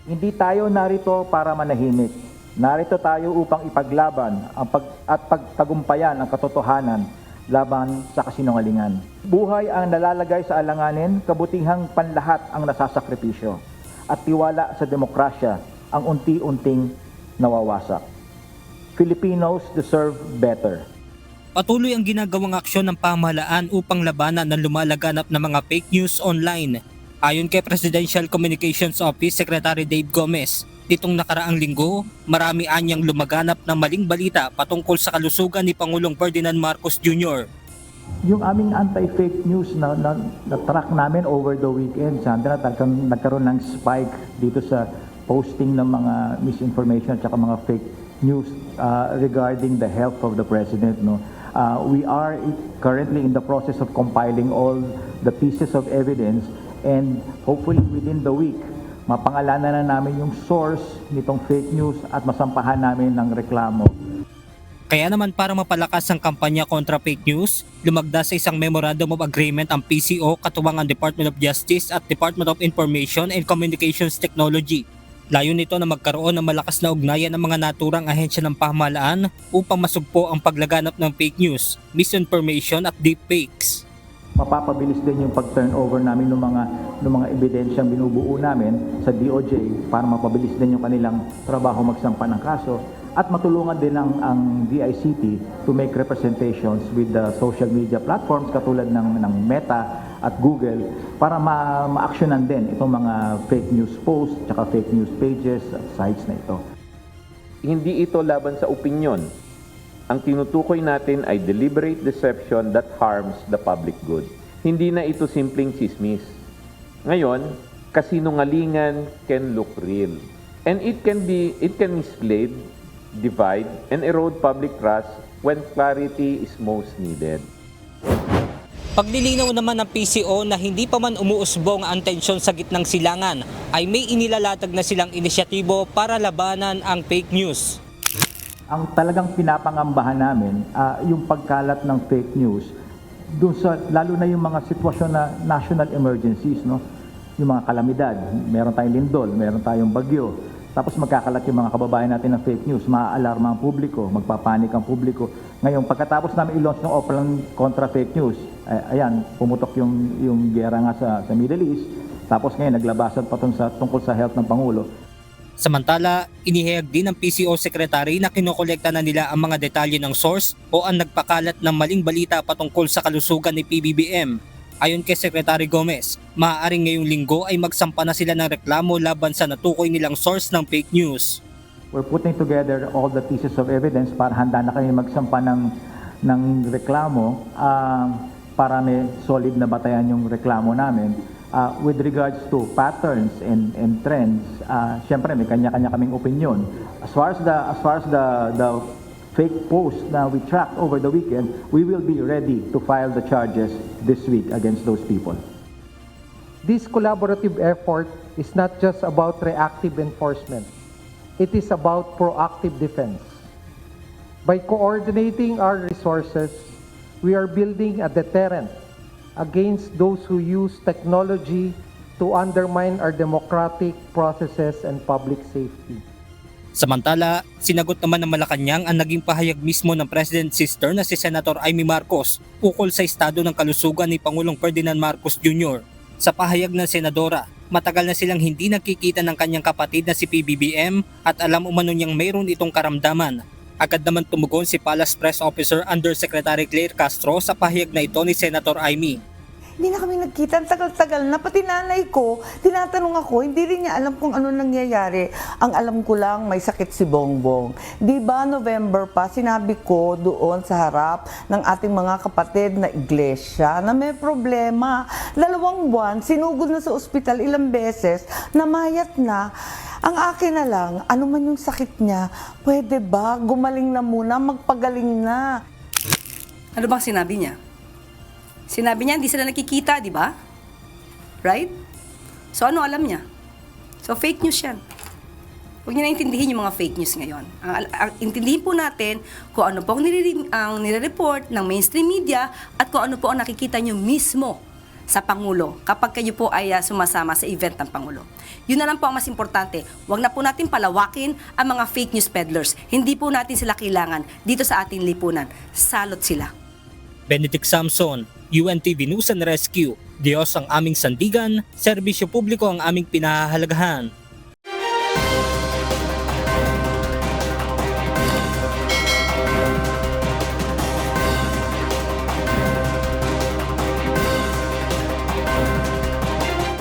Hindi tayo narito para manahimik. Narito tayo upang ipaglaban at pagtagumpayan ang katotohanan laban sa kasinungalingan. Buhay ang nalalagay sa alanganin, kabutihang panlahat ang nasasakripisyo, at tiwala sa demokrasya ang unti-unting nawawasak. Filipinos deserve better. Patuloy ang ginagawang aksyon ng pamahalaan upang labanan ng lumalaganap na mga fake news online. Ayon kay Presidential Communications Office Secretary Dave Gomez, nitong nakaraang linggo, marami anyang lumaganap ng maling balita patungkol sa kalusugan ni Pangulong Ferdinand Marcos Jr. Yung aming anti-fake news na track namin over the weekend, Sandra, nagkaroon ng spike dito sa posting ng mga misinformation at saka mga fake news regarding the health of the President. No? We are currently in the process of compiling all the pieces of evidence, and hopefully within the week, mapangalanan na namin yung source nitong fake news at masampahan namin ng reklamo. Kaya naman para mapalakas ang kampanya kontra fake news, lumagda sa isang Memorandum of Agreement ang PCO katuwang ang Department of Justice at Department of Information and Communications Technology. Layon nito na magkaroon ng malakas na ugnayan ng mga naturang ahensya ng pamahalaan upang masugpo ang paglaganap ng fake news, misinformation at deepfakes. Mapapabilis din yung pag-turnover namin ng mga ebidensyang binubuo namin sa DOJ para mapabilis din yung kanilang trabaho magsampa ng kaso at matulungan din ang DICT to make representations with the social media platforms katulad ng Meta at Google para ma-actionan din itong mga fake news posts at fake news pages at sites na ito. Hindi ito laban sa opinyon. Ang tinutukoy natin ay deliberate deception that harms the public good. Hindi na ito simpleng chismis. Ngayon, kasinungalingan can look real. And it can mislead, divide, and erode public trust when clarity is most needed. Paglilinaw naman ng PCO na hindi pa man umuusbong ang tensyon sa gitnang silangan, ay may inilalatag na silang inisyatibo para labanan ang fake news. Ang talagang pinapangambahan namin, yung pagkalat ng fake news, dun sa, lalo na yung mga sitwasyon na national emergencies, no? Yung mga kalamidad, meron tayong lindol, meron tayong bagyo, tapos magkakalat yung mga kababayan natin ng fake news, maaalarma ang publiko, magpapanik ang publiko. Ngayon, pagkatapos namin i-launch ng Oplan kontra fake news, ayan, pumutok yung gera nga sa Middle East, tapos ngayon naglabasan pa tungkol sa health ng Pangulo. Samantala, inihayag din ng PCO Secretary na kinokolekta na nila ang mga detalye ng source o ang nagpakalat ng maling balita patungkol sa kalusugan ni PBBM. Ayon kay Secretary Gomez, maaaring ngayong linggo ay magsampa na sila ng reklamo laban sa natukoy nilang source ng fake news. We're putting together all the pieces of evidence para handa na kami magsampa ng reklamo para may solid na batayan yung reklamo namin. With regards to patterns and trends, syempre may kanya-kanya kaming opinion. As far as the fake post na we tracked over the weekend, we will be ready to file the charges this week against those people. This collaborative effort is not just about reactive enforcement. It is about proactive defense. By coordinating our resources, we are building a deterrent against those who use technology to undermine our democratic processes and public safety. Samantala, sinagot naman ng Malacanang ang naging pahayag mismo ng President's sister na si Senator Amy Marcos ukol sa estado ng kalusugan ni Pangulong Ferdinand Marcos Jr. Sa pahayag ng Senadora, matagal na silang hindi nagkikita ng kanyang kapatid na si PBBM at alam umano niyang mayroon itong karamdaman. Agad naman tumugon si Palace Press Officer Undersecretary Claire Castro sa pahayag na ito ni Senator Amy. Hindi na kami nagkita, tagal-tagal na. Pati nanay ko, tinatanong ako, hindi rin niya alam kung ano nangyayari. Ang alam ko lang, may sakit si Bongbong. Di ba November pa, sinabi ko doon sa harap ng ating mga kapatid na iglesia na may problema. 2 buwan, sinugod na sa ospital ilang beses, namayat na. Ang akin na lang, ano man yung sakit niya, pwede ba gumaling na muna, magpagaling na? Ano bang sinabi niya? Sinabi niya, hindi sila nakikita, di ba? Right? So, ano alam niya? So, fake news yan. Huwag niyo na intindihin yung mga fake news ngayon. Intindihin po natin kung ano po ang nire-report ng mainstream media at kung ano po ang nakikita niyo mismo sa Pangulo kapag kayo po ay sumasama sa event ng Pangulo. Yun na lang po ang mas importante. Huwag na po natin palawakin ang mga fake news peddlers. Hindi po natin sila kailangan dito sa ating lipunan. Salot sila. Benedict Samson, UNTV News and Rescue. Diyos ang aming sandigan, serbisyo publiko ang aming pinahahalagahan.